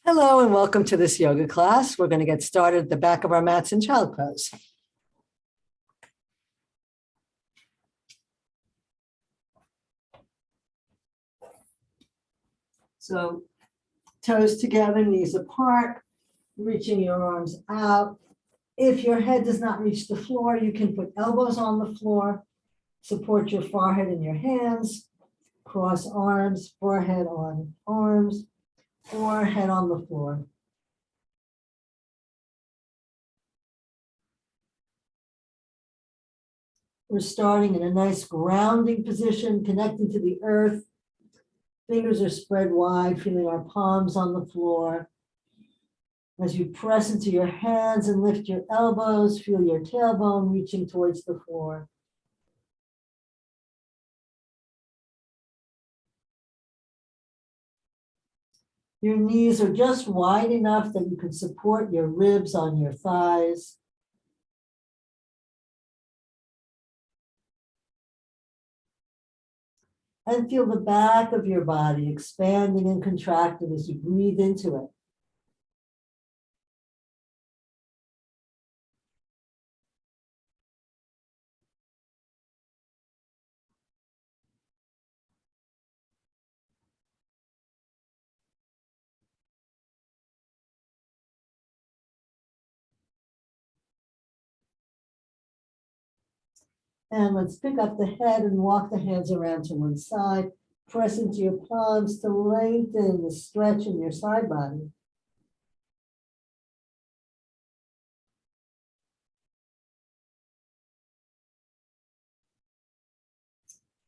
Hello and welcome to this yoga class. We're going to get started at the back of our mats in child pose. So toes together, knees apart, reaching your arms out. If your head does not reach the floor, you can put elbows on the floor, support your forehead in your hands, cross arms, forehead on arms, or head on the floor. We're starting in a nice grounding position, connecting to the earth. Fingers are spread wide, feeling our palms on the floor. As you press into your hands and lift your elbows, feel your tailbone reaching towards the floor. Your knees are just wide enough that you can support your ribs on your thighs. And feel the back of your body expanding and contracting as you breathe into it. And let's pick up the head and walk the hands around to one side. Press into your palms to lengthen the stretch in your side body.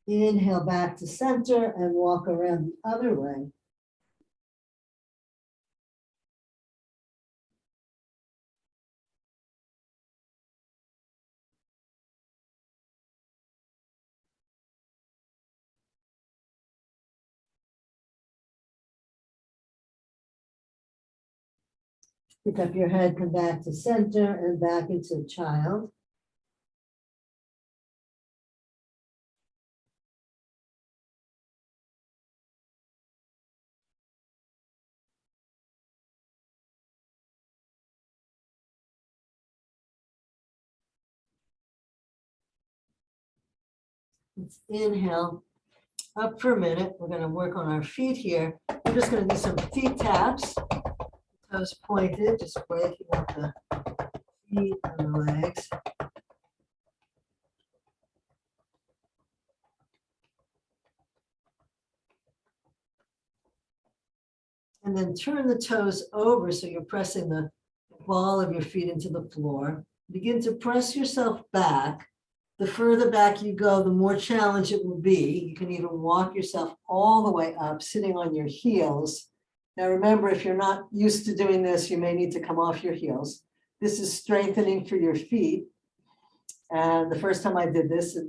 Inhale back to center and walk around the other way. Pick up your head, come back to center and back into child. Let's inhale up for a minute. We're going to work on our feet here. We're just going to do some feet taps. Toes pointed, just breaking up the feet and the legs. And then turn the toes over so you're pressing the ball of your feet into the floor. Begin to press yourself back. The further back you go, the more challenge it will be. You can even walk yourself all the way up, sitting on your heels. Now remember, if you're not used to doing this, you may need to come off your heels. This is strengthening for your feet. And the first time I did this, it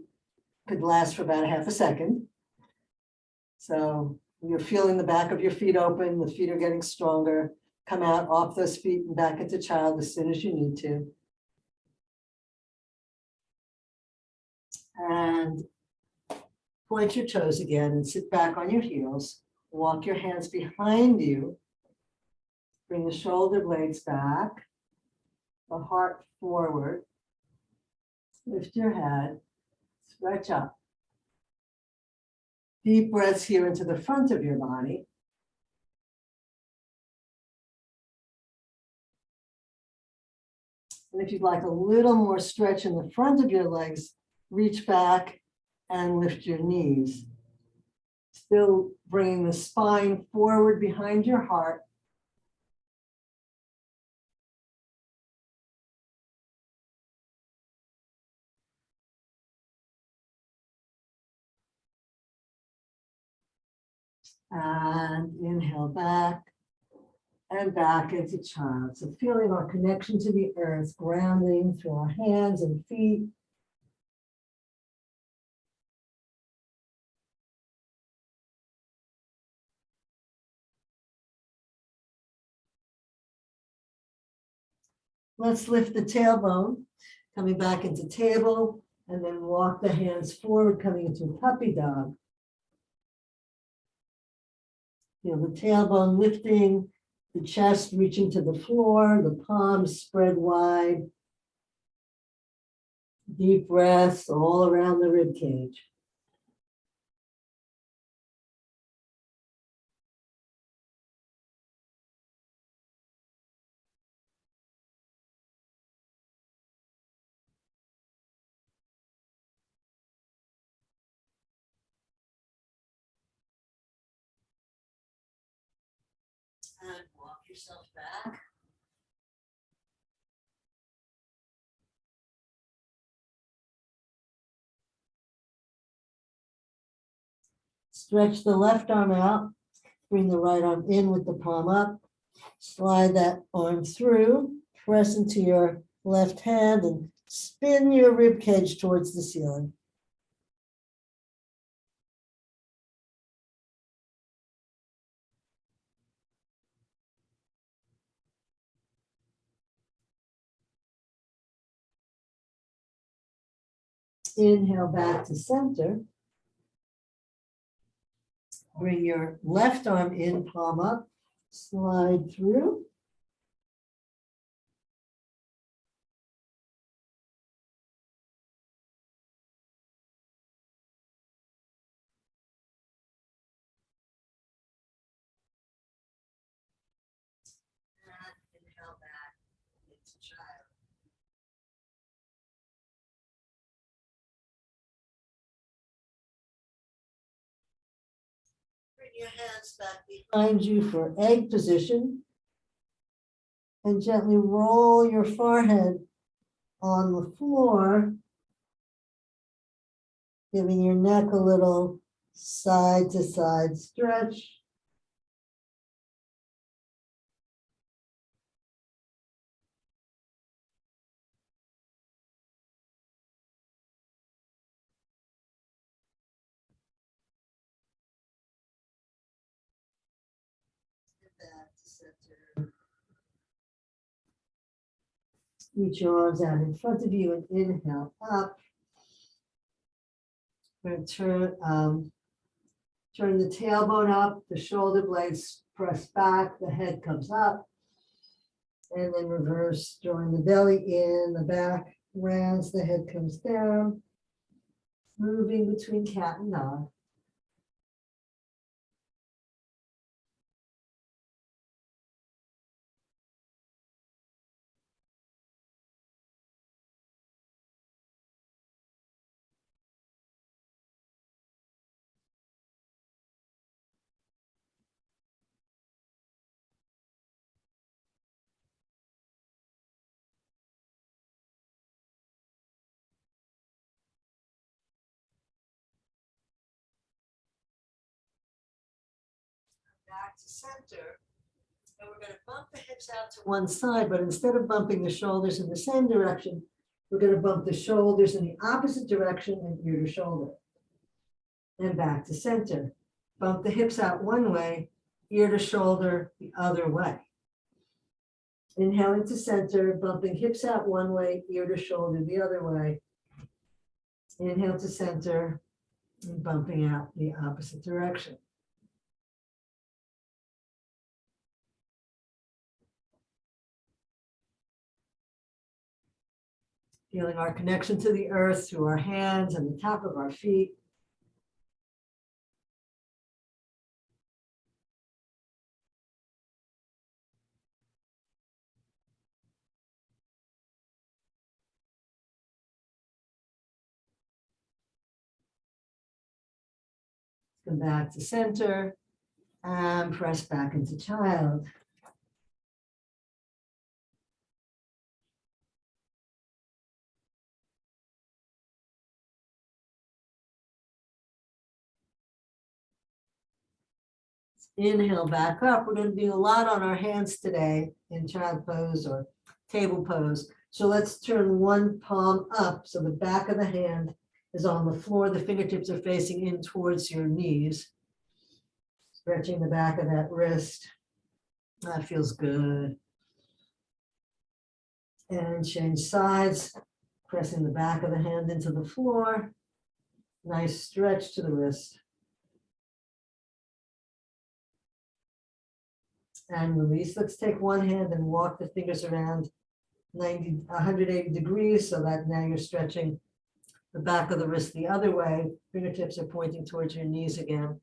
could last for about a half a second. So you're feeling the back of your feet open, the feet are getting stronger. Come out off those feet and back into child as soon as you need to. And point your toes again and sit back on your heels. Walk your hands behind you. Bring the shoulder blades back, the heart forward. Lift your head, stretch up. Deep breaths here into the front of your body. And if you'd like a little more stretch in the front of your legs, reach back and lift your knees. Still bringing the spine forward behind your heart. And inhale back and back into child. So feeling our connection to the earth, grounding through our hands and feet. Let's lift the tailbone, coming back into table, and then walk the hands forward, coming into puppy dog. Feel the tailbone lifting The chest reaching to the floor, the palms spread wide. Deep breaths all around the rib cage. And walk yourself back. Stretch the left arm out. Bring the right arm in with the palm up. Slide that arm through. Press into your left hand and spin your rib cage towards the ceiling. Inhale back to center. Bring your left arm in, palm up. Slide through. And inhale back into child. Bring your hands back behind you for egg position. And gently roll your forehead on the floor, giving your neck a little side to side stretch. Back to center. Reach your arms out in front of you and inhale up. We're going to turn the tailbone up, the shoulder blades press back, the head comes up, and then reverse, drawing the belly in, the back rounds, the head comes down, moving between cat and dog. Back to center. And we're going to bump the hips out to one side, but instead of bumping the shoulders in the same direction, we're going to bump the shoulders in the opposite direction and ear to shoulder. And back to center. Bump the hips out one way, ear to shoulder the other way. Inhaling to center, bumping hips out one way, ear to shoulder the other way. Inhale to center, and bumping out the opposite direction. Feeling our connection to the earth through our hands and the top of our feet. Come back to center and press back into child. Inhale back up. We're going to do a lot on our hands today in child pose or table pose. So let's turn one palm up so the back of the hand is on the floor. The fingertips are facing in towards your knees. Stretching the back of that wrist. That feels good. And change sides, pressing the back of the hand into the floor. Nice stretch to the wrist. and release. Let's take one hand and walk the fingers around 180 degrees so that now you're stretching the back of the wrist the other way. Fingertips are pointing towards your knees again.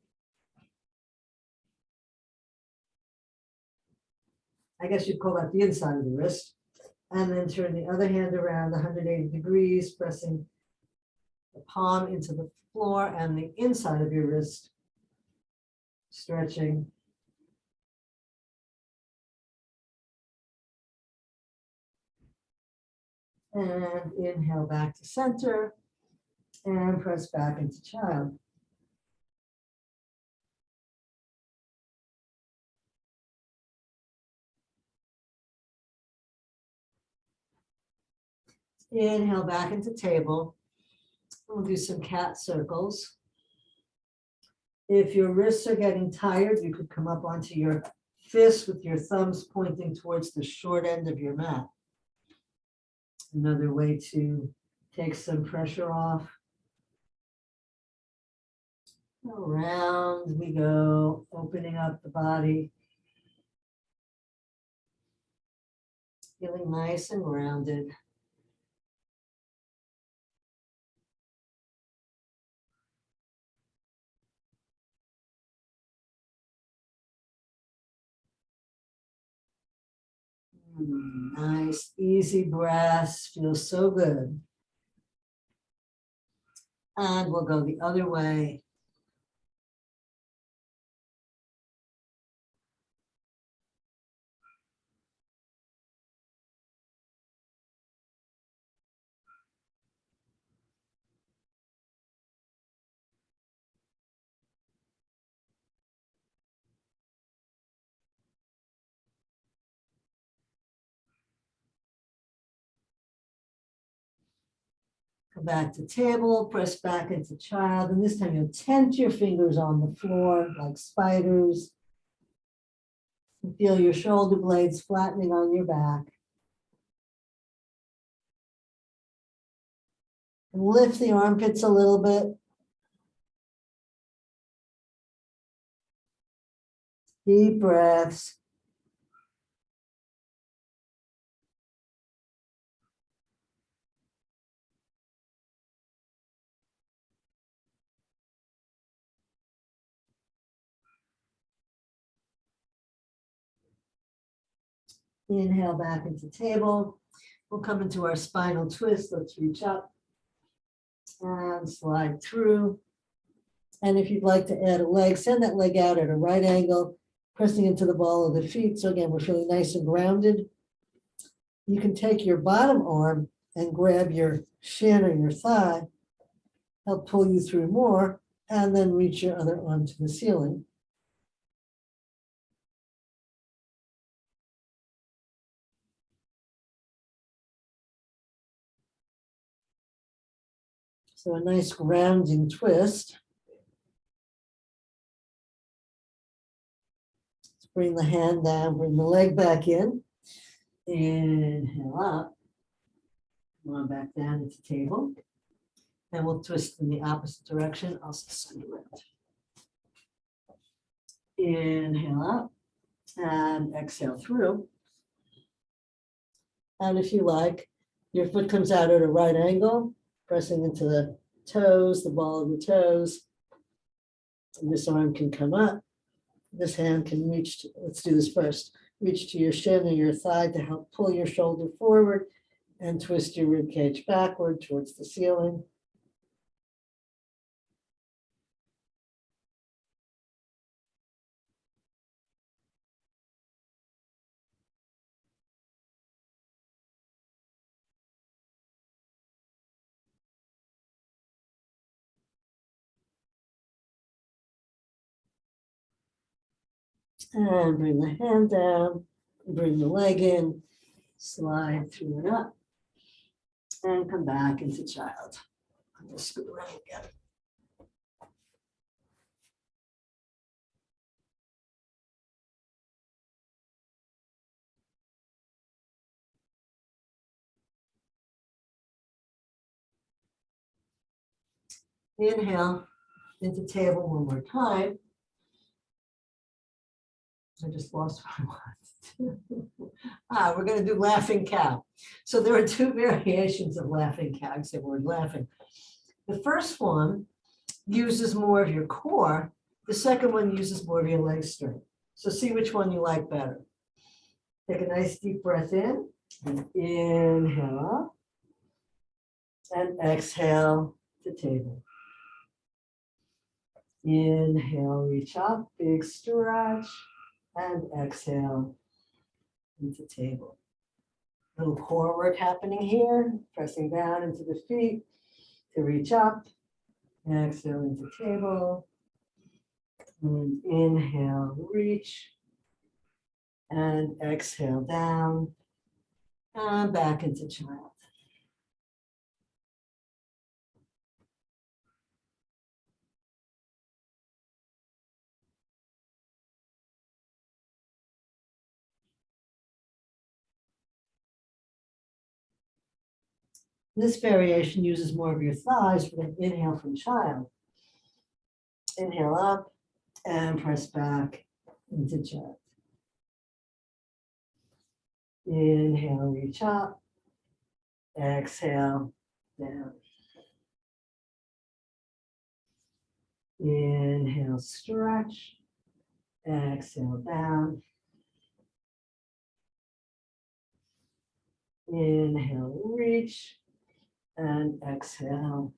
I guess you'd call that the inside of the wrist. And then turn the other hand around 180 degrees, pressing the palm into the floor and the inside of your wrist, stretching. And inhale back to center and press back into child. Inhale back into table. We'll do some cat circles. If your wrists are getting tired, you could come up onto your fists with your thumbs pointing towards the short end of your mat. Another way to take some pressure off. Around we go, opening up the body. Feeling nice and grounded. Nice, easy breaths, feels so good. And we'll go the other way. Come back to table, press back into child, and this time you'll tent your fingers on the floor like spiders. Feel your shoulder blades flattening on your back. And lift the armpits a little bit. Deep breaths. Inhale back into table. We'll come into our spinal twist. Let's reach up and slide through. And if you'd like to add a leg, send that leg out at a right angle, pressing into the ball of the feet. So again, we're feeling nice and grounded. You can take your bottom arm and grab your shin or your thigh, help pull you through more, and then reach your other arm to the ceiling. So a nice grounding twist. Let's bring the hand down, bring the leg back in. Inhale up. Come on back down into table. And we'll twist in the opposite direction. I'll scoot around. Inhale up and exhale through. And if you like, your foot comes out at a right angle, pressing into the toes, the ball of the toes. And this arm can come up. This hand can reach to, let's do this first, reach to your shin or your thigh to help pull your shoulder forward and twist your rib cage backward towards the ceiling. And bring the hand down, bring the leg in, slide through and up, and come back into child. I'm going to scoot around again. Inhale into table one more time. I just lost what I wanted. We're going to do laughing cow. So there are two variations of laughing cow, except word laughing. The first one uses more of your core. The second one uses more of your leg strength. So see which one you like better. Take a nice deep breath in, and inhale up, and exhale to table. Inhale, reach up, big stretch, and exhale into table. Little core work happening here, pressing down into the feet to reach up, exhale into table, and inhale, reach, and exhale down, and back into child. This variation uses more of your thighs for the inhale from child. Inhale up and press back into child. Inhale, reach up. Exhale, down. Inhale, stretch. Exhale, down. Inhale, reach. And exhale.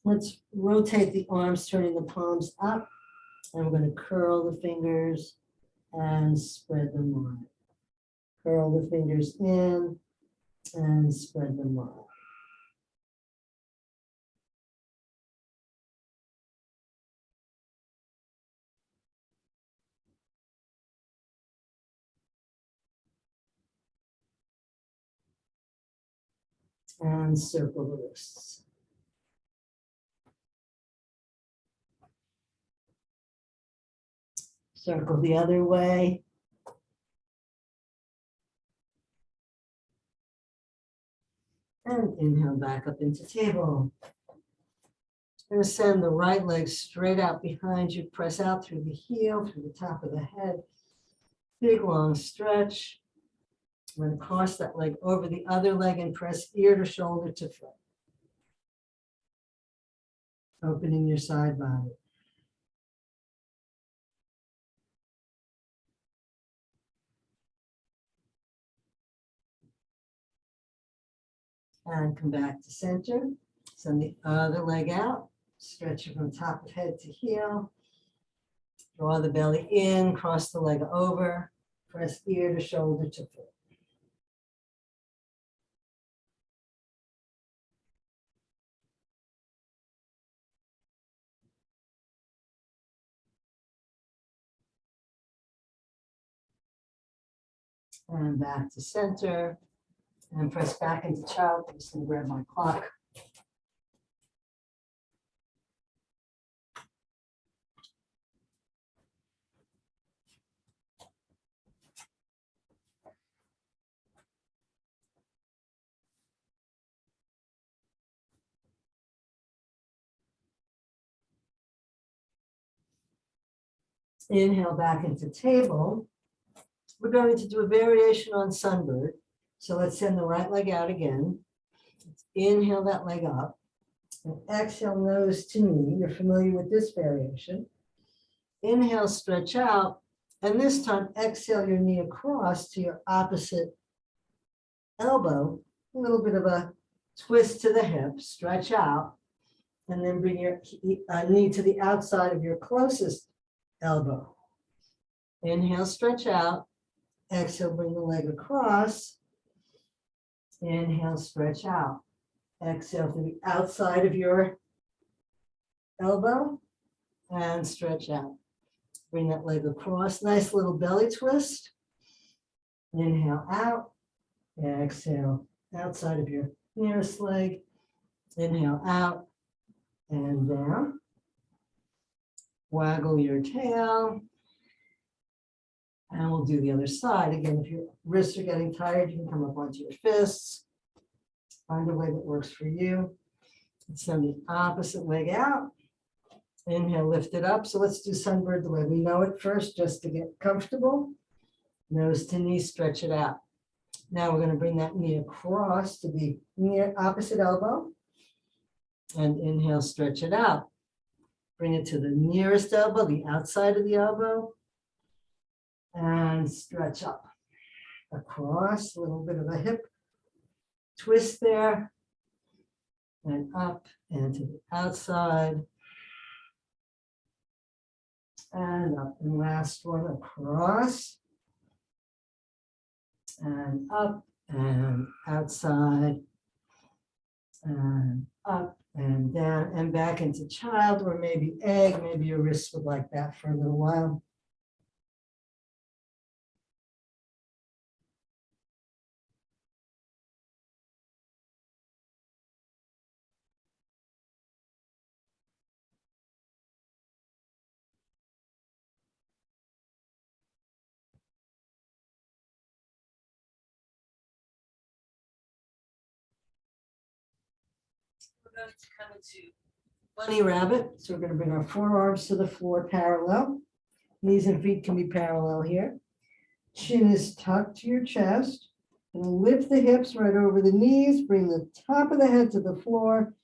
Let's rotate the arms, turning the palms up. And we're going to curl the fingers and spread them wide. Curl the fingers in and spread them wide. And circle the wrists. Circle the other way. And inhale back up into table. Going to send the right leg straight out behind you. Press out through the heel, through the top of the head. Big long stretch. I'm going to cross that leg over the other leg and press ear to shoulder to foot. Opening your side body. And come back to center. Send the other leg out. Stretch it from top of head to heel. Draw the belly in, cross the leg over. Press ear to shoulder to foot. And back to center. And press back into child. I'm just going to grab my clock. Inhale back into table. We're going to do a variation on sunbird. So let's send the right leg out again. Inhale that leg up. And exhale nose to knee. You're familiar with this variation. Inhale, stretch out. And this time, exhale your knee across to your opposite elbow. A little bit of a twist to the hip. Stretch out. And then bring your knee to the outside of your closest elbow. Inhale, stretch out. Exhale, bring the leg across. Inhale, stretch out. Exhale to the outside of your elbow and stretch out. Bring that leg across. Nice little belly twist. Inhale out. Exhale outside of your nearest leg. Inhale out and down. Waggle your tail. And we'll do the other side. Again, if your wrists are getting tired, you can come up onto your fists. Find a way that works for you. Send the opposite leg out. Inhale, lift it up. So let's do sunbird the way we know it first, just to get comfortable. Nose to knee, stretch it out. Now we're going to bring that knee across to the near opposite elbow. And inhale, stretch it out. Bring it to the nearest elbow, the outside of the elbow. And stretch up. Across, a little bit of a hip twist there. And up and to the outside. And up. And last one, across. And up and outside. And up and down and back into child, or maybe egg. Maybe your wrists would like that for a little while. We're going to come into bunny rabbit. So we're going to bring our forearms to the floor parallel. Knees and feet can be parallel here. Chin is tucked to your chest. And lift the hips right over the knees. Bring the top of the head to the floor.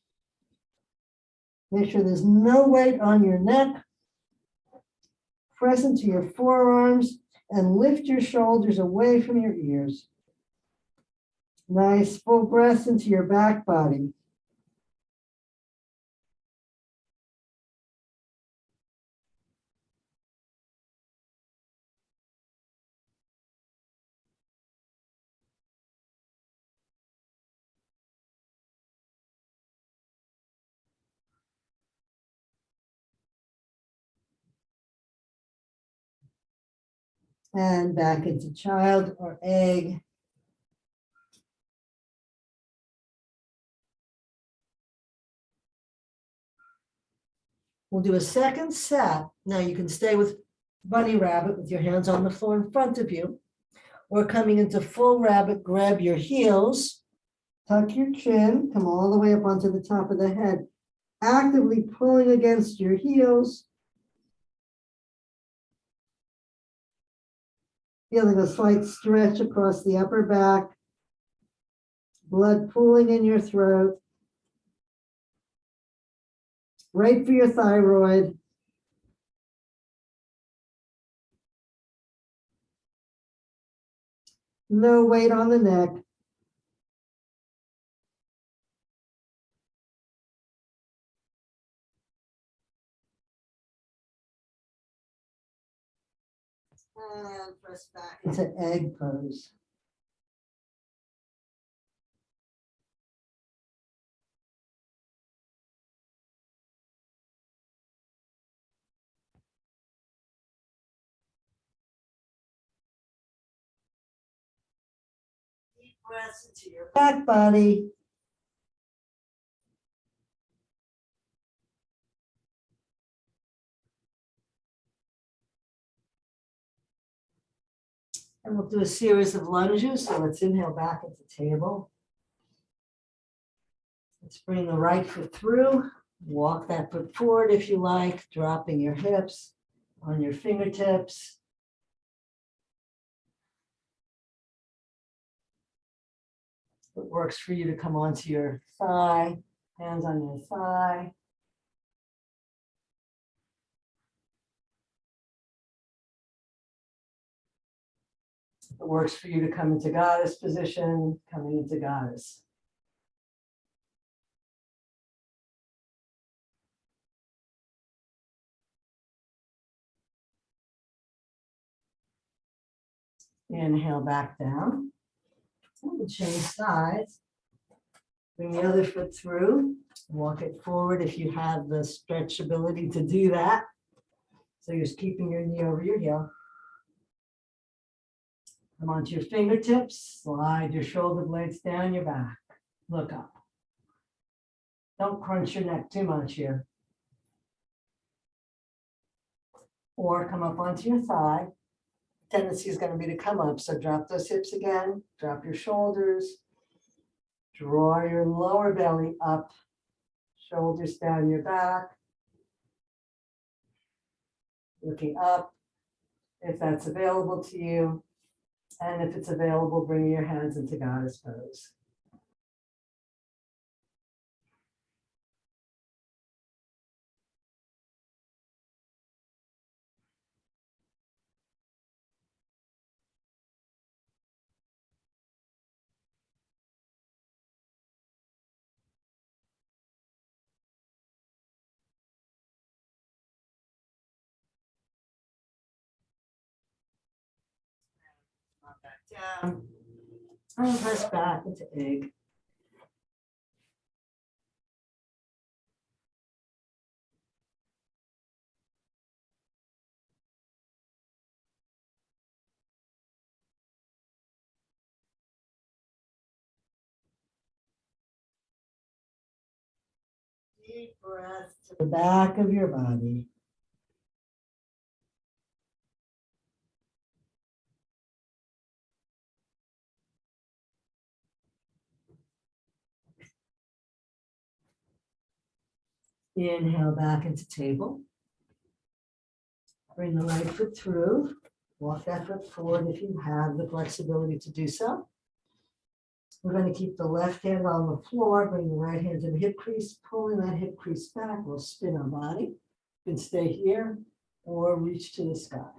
Make sure there's no weight on your neck. Press into your forearms and lift your shoulders away from your ears. Nice full breath into your back body. And back into child or egg. We'll do a second set. Now you can stay with bunny rabbit with your hands on the floor in front of you. Or coming into full rabbit, grab your heels, tuck your chin, come all the way up onto the top of the head, actively pulling against your heels. Feeling a slight stretch across the upper back, blood pooling in your throat. Right for your thyroid. No weight on the neck. And press back into egg pose. Deep breaths into your back body. And we'll do a series of lunges. So let's inhale back into table. Let's bring the right foot through. Walk that foot forward if you like, dropping your hips on your fingertips. It works for you to come onto your thigh, hands on your thigh. It works for you to come into goddess position, coming into goddess. Inhale back down. We'll change sides. Bring the other foot through. Walk it forward if you have the stretchability to do that. So you're just keeping your knee over your heel. Come onto your fingertips. Slide your shoulder blades down your back. Look up. Don't crunch your neck too much here. Or come up onto your thigh. tendency is going to be to come up. So drop those hips again, drop your shoulders, draw your lower belly up, shoulders down your back, looking up if that's available to you. And if it's available, bring your hands into goddess pose. Back down. And press back into egg. Deep breath to the back of your body. Inhale back into table. Bring the right foot through. Walk that foot forward if you have the flexibility to do so. We're going to keep the left hand on the floor. Bring the right hand to the hip crease. Pulling that hip crease back. We'll spin our body. You can stay here or reach to the sky.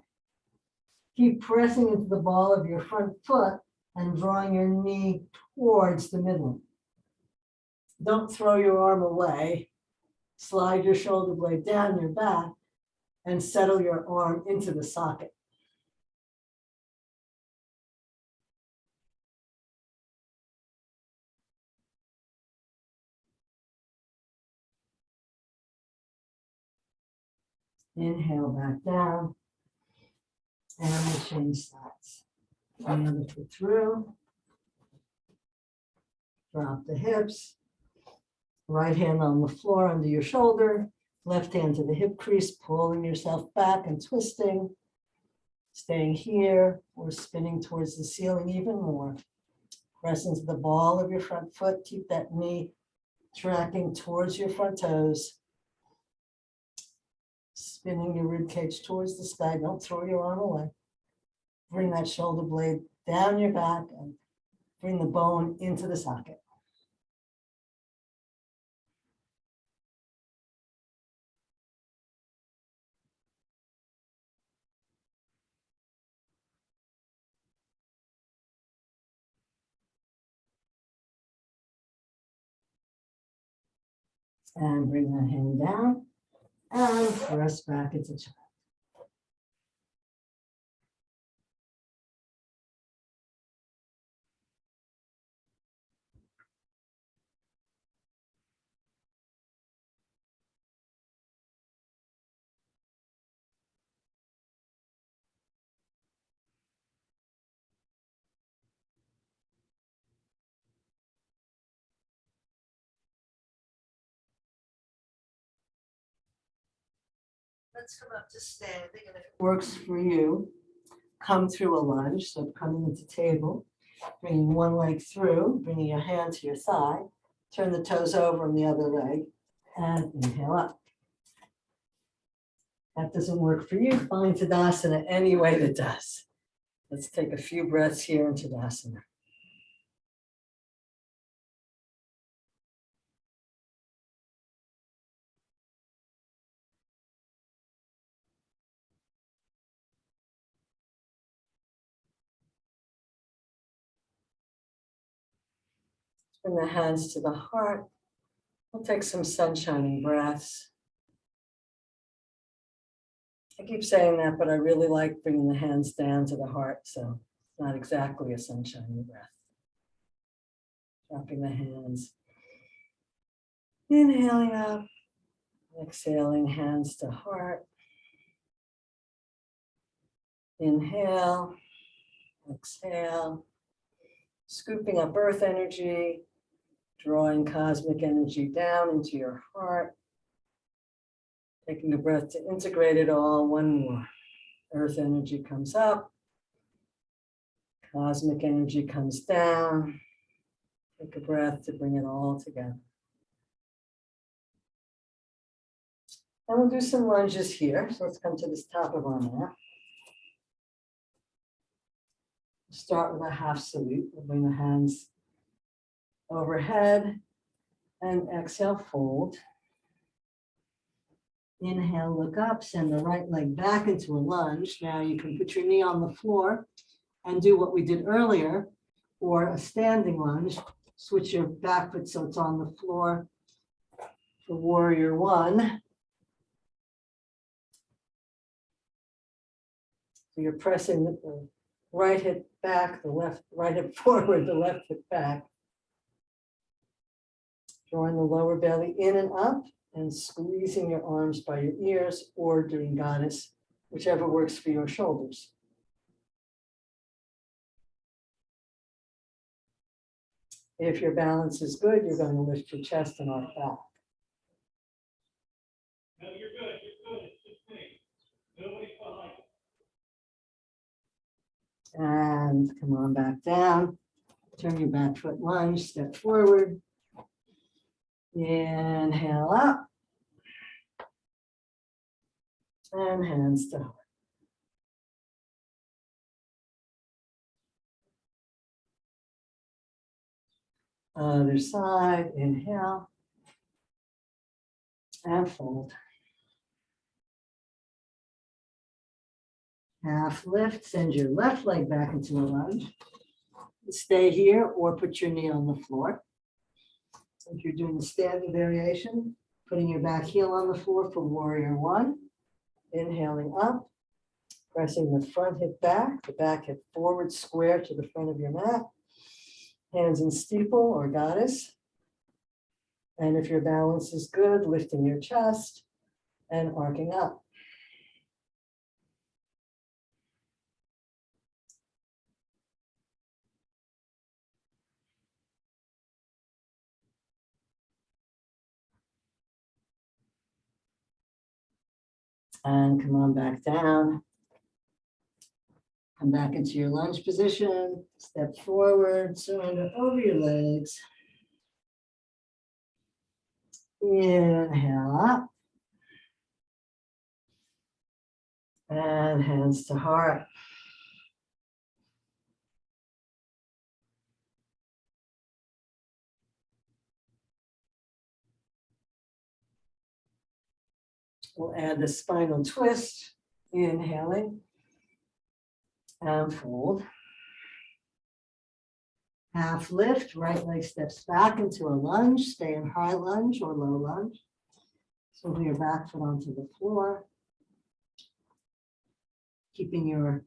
Keep pressing into the ball of your front foot and drawing your knee towards the middle. Don't throw your arm away. Slide your shoulder blade down your back and settle your arm into the socket. Inhale back down. And we'll change sides. The other foot through. Drop the hips. Right hand on the floor under your shoulder. Left hand to the hip crease, pulling yourself back and twisting. Staying here or spinning towards the ceiling even more. Press into the ball of your front foot. Keep that knee tracking towards your front toes. Spinning your rib cage towards the sky. Don't throw your arm away. Bring that shoulder blade down your back and bring the bone into the socket. And bring that hand down and press back into child. Let's come up to standing, and if it works for you, come through a lunge. So coming into table, bringing one leg through, bringing your hand to your thigh, turn the toes over on the other leg, and inhale up. That doesn't work for you, find Tadasana any way that does. Let's take a few breaths here in Tadasana. Bring the hands to the heart. We'll take some sun-shining breaths. I keep saying that, but I really like bringing the hands down to the heart, so it's not exactly a sun-shining breath. Dropping the hands. Inhaling up. Exhaling, hands to heart. Inhale. Exhale. Scooping up earth energy. Drawing cosmic energy down into your heart. Taking a breath to integrate it all. One more. Earth energy comes up. Cosmic energy comes down. Take a breath to bring it all together. And we'll do some lunges here. So let's come to this top of our mat. Start with a half salute. We'll bring the hands overhead and exhale, fold. Inhale, look up, send the right leg back into a lunge. Now you can put your knee on the floor and do what we did earlier, or a standing lunge. Switch your back foot so it's on the floor for warrior one. So you're pressing the right hip back, the left, right hip forward, the left hip back. Drawing the lower belly in and up and squeezing your arms by your ears or doing goddess, whichever works for your shoulders. If your balance is good, you're going to lift your chest and arch back. No, you're good. You're good. It's just me. Nobody's behind you. And come on back down. Turn your back foot lunge, step forward. Inhale up. And hands to heart. Other side, inhale. And fold. Half lift, send your left leg back into a lunge. Stay here or put your knee on the floor. If you're doing the standing variation, putting your back heel on the floor for warrior one. Inhaling up, pressing the front hip back, the back hip forward square to the front of your mat. Hands in steeple or goddess. And if your balance is good, lifting your chest and arcing up. And come on back down. Come back into your lunge position. Step forward, surrender over your legs. Inhale up. And hands to heart. We'll add the spinal twist. Inhaling. And fold. Half lift, right leg steps back into a lunge. Stay in high lunge or low lunge. So bring your back foot onto the floor. Keeping your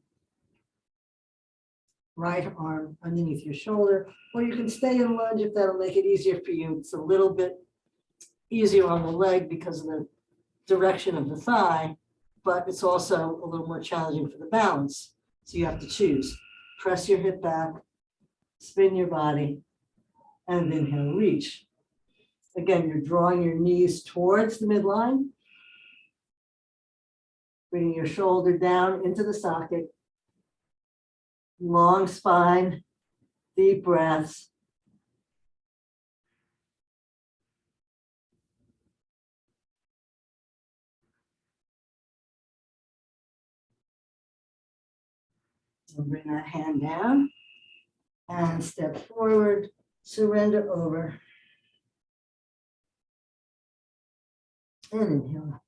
right arm underneath your shoulder, or you can stay in lunge if that'll make it easier for you. It's a little bit easier on the leg because of the direction of the thigh, but it's also a little more challenging for the balance. So you have to choose. Press your hip back, spin your body, and inhale, reach. Again, you're drawing your knees towards the midline, bringing your shoulder down into the socket, long spine, deep breaths. And bring that hand down and step forward, surrender over. And inhale.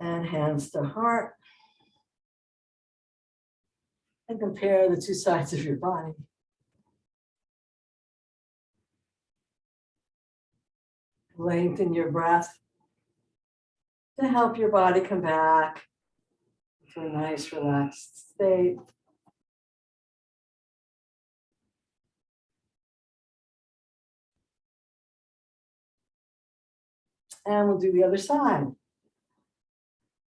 And hands to heart. And compare the two sides of your body. Lengthen your breath to help your body come back to a nice relaxed state. And we'll do the other side.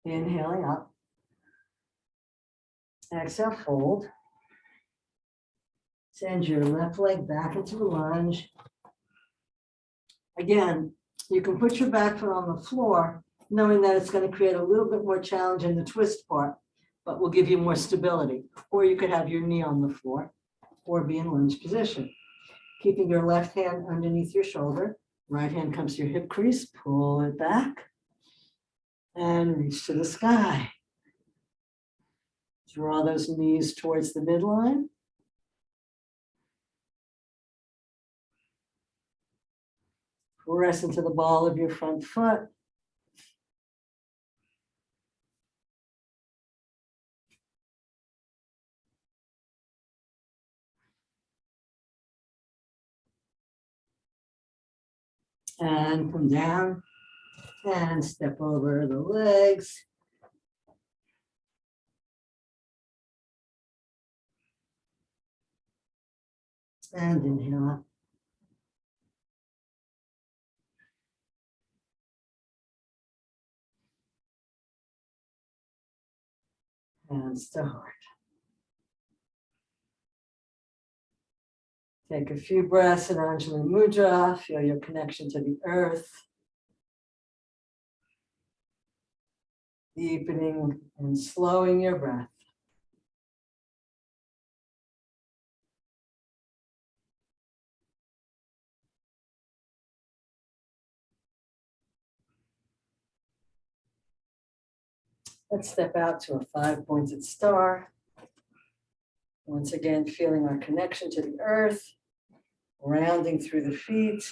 Inhaling up. Exhale, fold. Send your left leg back into the lunge. Again, you can put your back foot on the floor knowing that it's going to create a little bit more challenge in the twist part, but will give you more stability. Or you could have your knee on the floor or be in lunge position. Keeping your left hand underneath your shoulder, right hand comes to your hip crease, pull it back and reach to the sky. Draw those knees towards the midline. Press into the ball of your front foot. And come down and step over the legs. And inhale up. Hands to heart. Take a few breaths in Anjali Mudra. Feel your connection to the earth. Deepening and slowing your breath. Let's step out to a 5-pointed star. Once again, feeling our connection to the earth, rounding through the feet.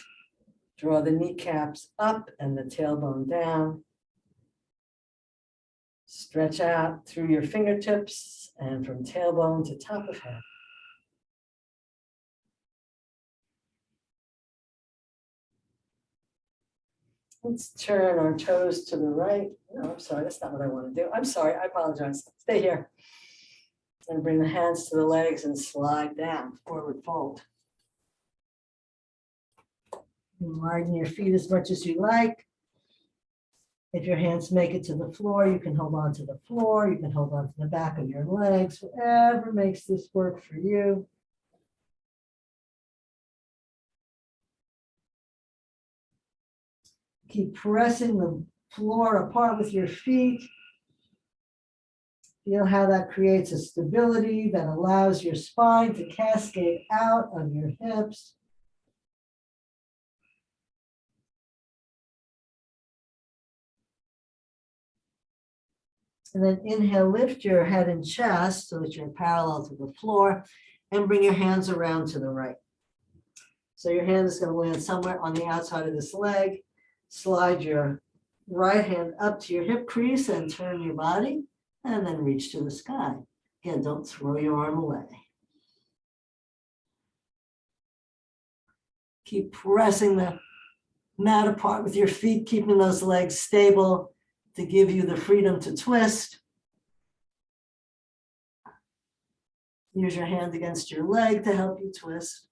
Draw the kneecaps up and the tailbone down. Stretch out through your fingertips and from tailbone to top of head. Let's turn our toes to the right. No, I'm sorry, that's not what I want to do. I'm sorry, I apologize. Stay here. And bring the hands to the legs and slide down, forward fold. Widen your feet as much as you like. If your hands make it to the floor, you can hold on to the floor. You can hold on to the back of your legs, whatever makes this work for you. Keep pressing the floor apart with your feet. Feel how that creates a stability that allows your spine to cascade out of your hips. And then inhale, lift your head and chest so that you're parallel to the floor and bring your hands around to the right. So your hand is going to land somewhere on the outside of this leg. Slide your right hand up to your hip crease and turn your body and then reach to the sky. Again, don't throw your arm away. Keep pressing the mat apart with your feet, keeping those legs stable to give you the freedom to twist. Use your hand against your leg to help you twist.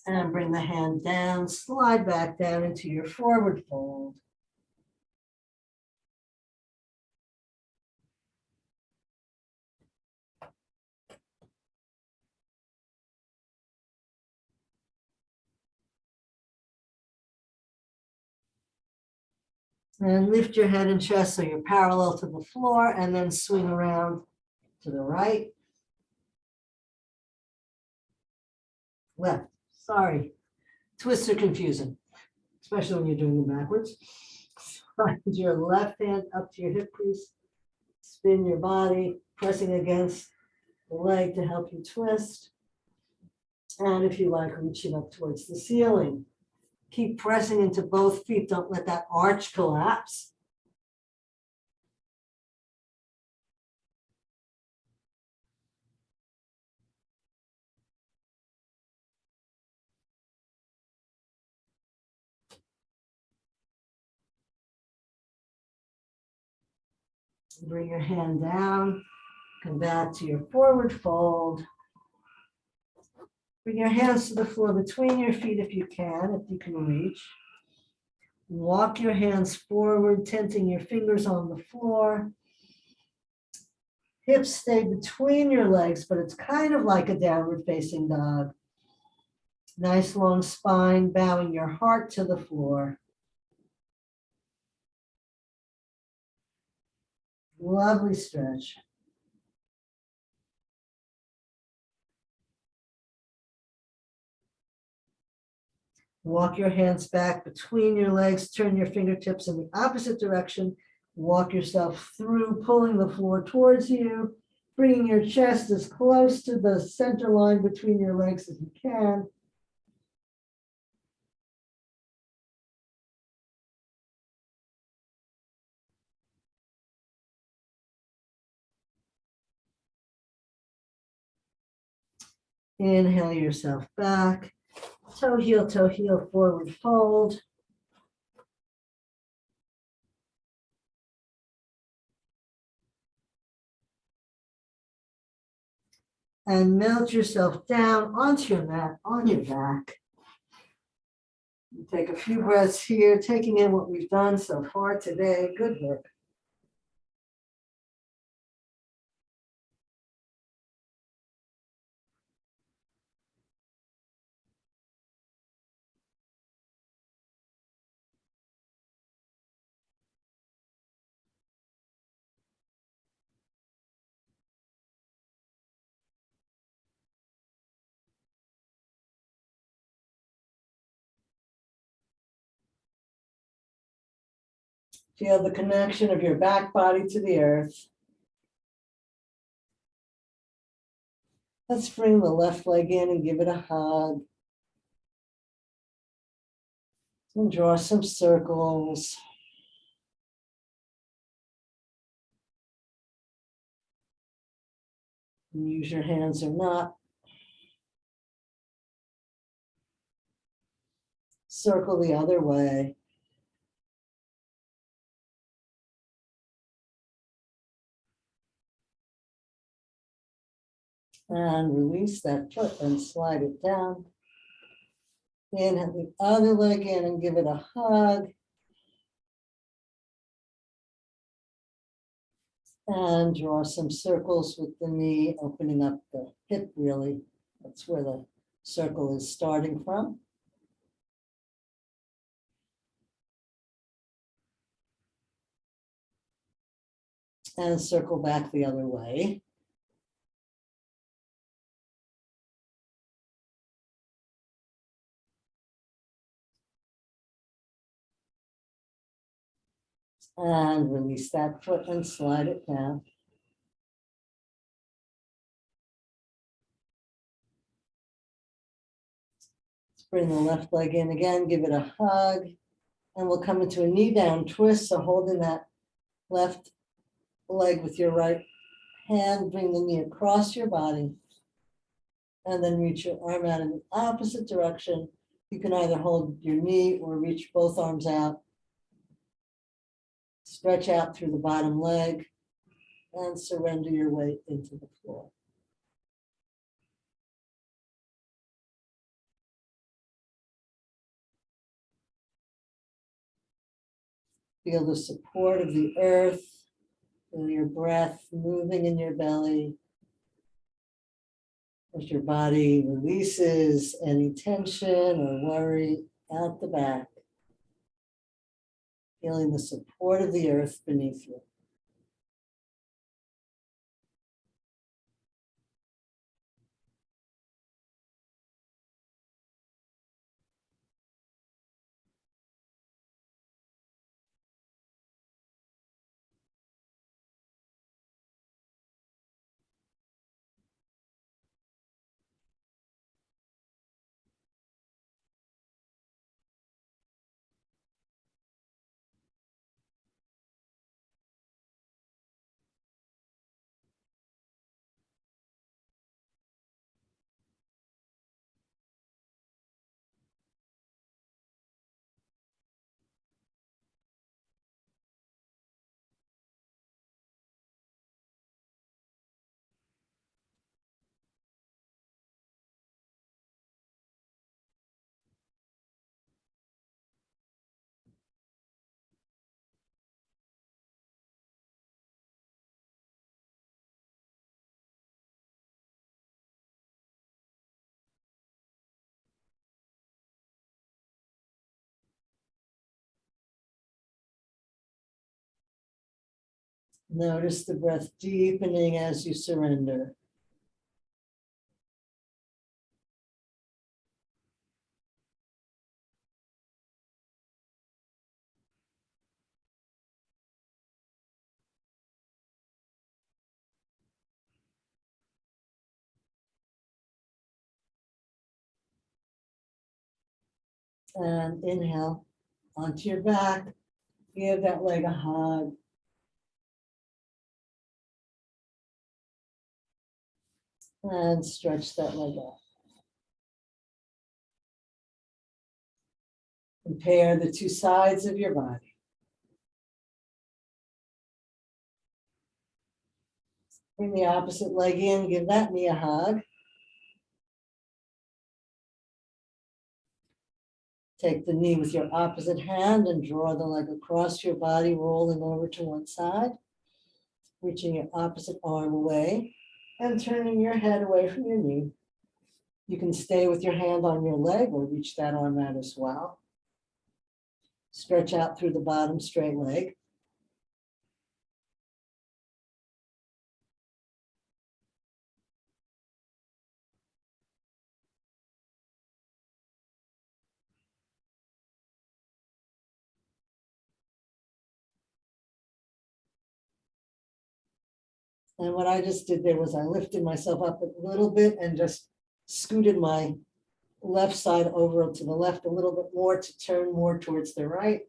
And bring the hand down, slide back down into your forward fold. And lift your head and chest so you're parallel to the floor, and then swing around to the right. Left, sorry. Twists are confusing, especially when you're doing them backwards. Slide your left hand up to your hip crease. Spin your body, pressing against the leg to help you twist. And if you like, reaching up towards the ceiling. Keep pressing into both feet. Don't let that arch collapse. Bring your hand down. Come back to your forward fold. Bring your hands to the floor between your feet if you can reach. Walk your hands forward, tenting your fingers on the floor. Hips stay between your legs, but it's kind of like a downward facing dog. Nice long spine, bowing your heart to the floor. Lovely stretch. Walk your hands back between your legs, turn your fingertips in the opposite direction. Walk yourself through, pulling the floor towards you, bringing your chest as close to the center line between your legs as you can. Inhale yourself back. Toe heel, forward fold. And melt yourself down onto your mat, on your back. Take a few breaths here, taking in what we've done so far today. Good work. Feel the connection of your back body to the earth. Let's bring the left leg in and give it a hug. And draw some circles. And use your hands or not. Circle the other way. And release that foot and slide it down. Inhale the other leg in and give it a hug. And draw some circles with the knee, opening up the hip really. That's where the circle is starting from. And circle back the other way. And release that foot and slide it down. Let's bring the left leg in again, give it a hug. And we'll come into a knee down twist. So holding that left leg with your right hand, bring the knee across your body. And then reach your arm out in the opposite direction. You can either hold your knee or reach both arms out. Stretch out through the bottom leg and surrender your weight into the floor. Feel the support of the earth. Feel your breath moving in your belly as your body releases any tension or worry out the back. Feeling the support of the earth beneath you. Notice the breath deepening as you surrender. And inhale onto your back. Give that leg a hug. And stretch that leg out. Compare the two sides of your body. Bring the opposite leg in, give that knee a hug. Take the knee with your opposite hand and draw the leg across your body, rolling over to one side, reaching your opposite arm away and turning your head away from your knee. You can stay with your hand on your leg or reach that arm out as well. Stretch out through the bottom straight leg. And what I just did there was I lifted myself up a little bit and just scooted my left side over to the left a little bit more to turn more towards the right.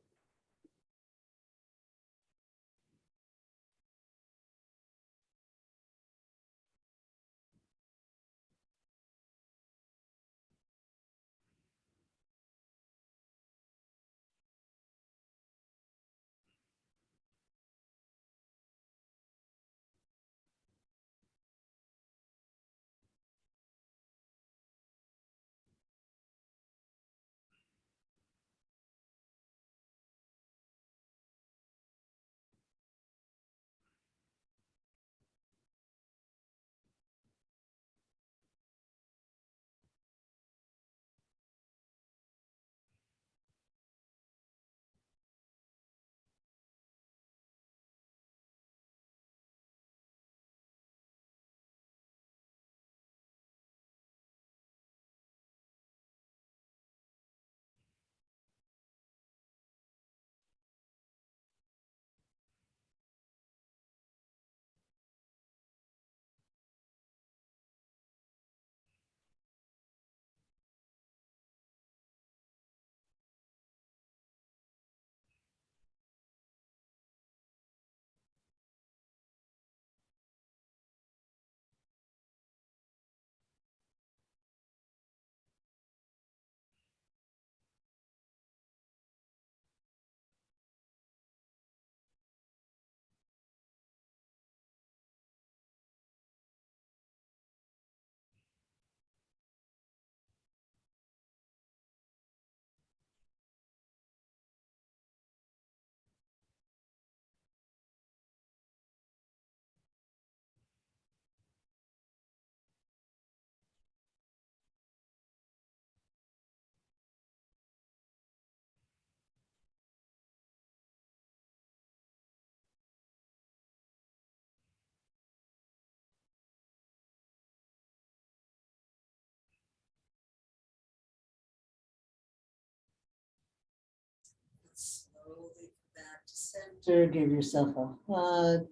Slowly come back to center, give yourself a hug.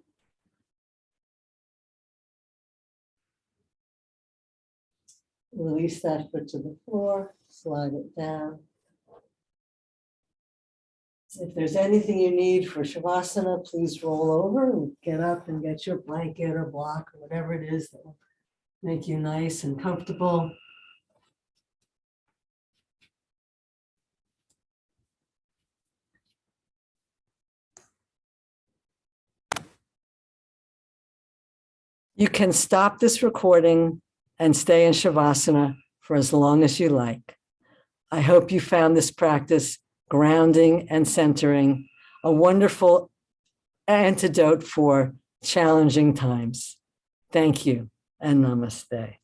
Release that foot to the floor, slide it down. If there's anything you need for Shavasana, please roll over and get up and get your blanket or block or whatever it is that will make you nice and comfortable. You can stop this recording and stay in Shavasana for as long as you like. I hope you found this practice grounding and centering, a wonderful antidote for challenging times. Thank you and namaste.